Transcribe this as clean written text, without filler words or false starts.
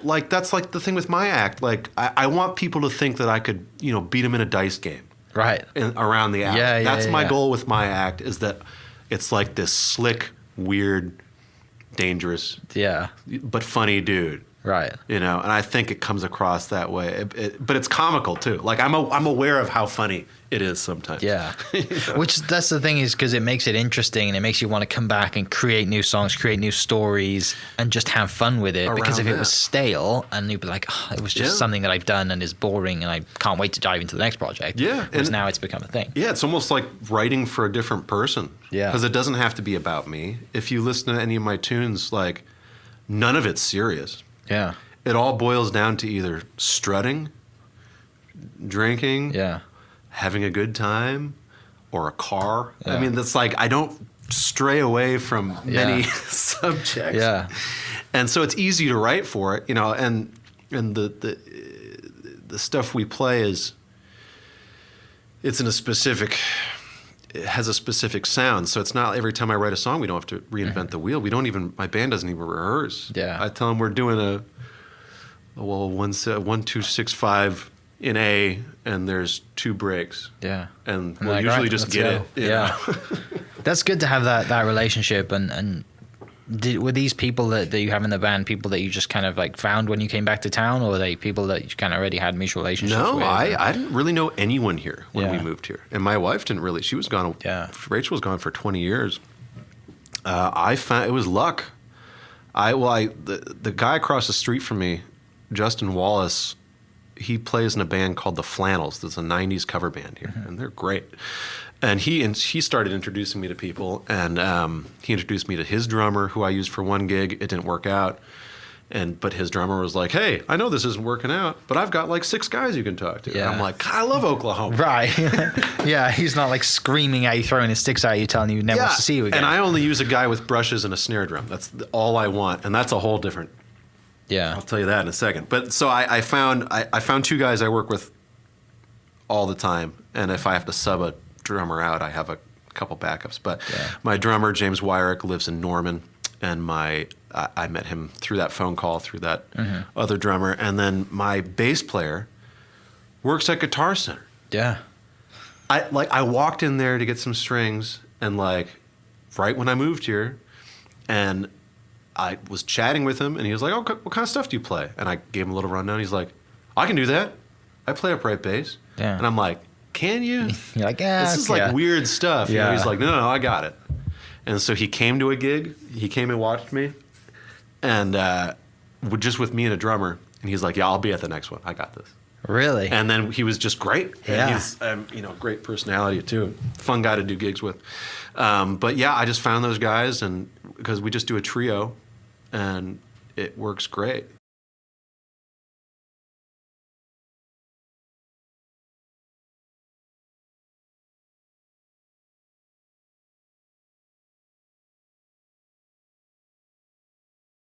Like, that's like the thing with my act. Like, I want people to think that I could, beat them in a dice game. Right. Around the act. Yeah, That's my yeah. goal with my act, is that it's like this slick, weird, dangerous, but funny dude. Right. And I think it comes across that way. But it's comical too. Like, I'm aware of how funny it is sometimes. Yeah. Which, that's the thing, is because it makes it interesting and it makes you want to come back and create new songs, create new stories, and just have fun with it. Because if it was stale and you'd be like, oh, it was just something that I've done and is boring and I can't wait to dive into the next project. Yeah. Because now it's become a thing. Yeah, it's almost like writing for a different person. Yeah. Because it doesn't have to be about me. If you listen to any of my tunes, like, none of it's serious. Yeah. It all boils down to either strutting, drinking, having a good time, or a car. Yeah. I mean, that's like, I don't stray away from many subjects. Yeah. And so it's easy to write for it, and the stuff we play it has a specific sound. So it's not every time I write a song, we don't have to reinvent the wheel. My band doesn't even rehearse. Yeah. I tell them we're doing a 1-2-6-5 in A, and there's 2 breaks. Yeah. And we'll usually just get it. Yeah. That's good to have that relationship. And were these people that you have in the band people that you just kind of like found when you came back to town, or were they people that you kind of already had mutual relationships with? No, I didn't really know anyone here when we moved here. And my wife didn't really. She was gone. Rachel was gone for 20 years. I found it was luck. The guy across the street from me, Justin Wallace, he plays in a band called the Flannels. There's a 90s cover band here, and they're great. And he started introducing me to people, and he introduced me to his drummer, who I used for one gig. It didn't work out, but his drummer was like, "Hey, I know this isn't working out, but I've got like 6 guys you can talk to." Yeah. And I'm like, "I love Oklahoma." Right. Yeah, he's not like screaming at you, throwing his sticks at you, telling you never wants to see you again. And I only use a guy with brushes and a snare drum. That's all I want, and that's a whole different. Yeah, I'll tell you that in a second. But so I found 2 guys I work with all the time, and if I have to sub a drummer out, I have a couple backups. But my drummer, James Wyrick, lives in Norman, and I met him through that phone call, through that other drummer. And then my bass player works at Guitar Center. Yeah. I walked in there to get some strings, and like right when I moved here, and I was chatting with him, and he was like, "Oh, what kind of stuff do you play?" And I gave him a little rundown. He's like, "I can do that. I play upright bass." Yeah. And I'm like, "Can you?" You're like, "Yeah, this is like weird stuff." Yeah. He's like, no, I got it. And so he came to a gig. He came and watched me, and just with me and a drummer. And he's like, "Yeah, I'll be at the next one. I got this." Really? And then he was just great. Yeah. And he's great personality too. Fun guy to do gigs with. But yeah, I just found those guys, and because we just do a trio, and it works great.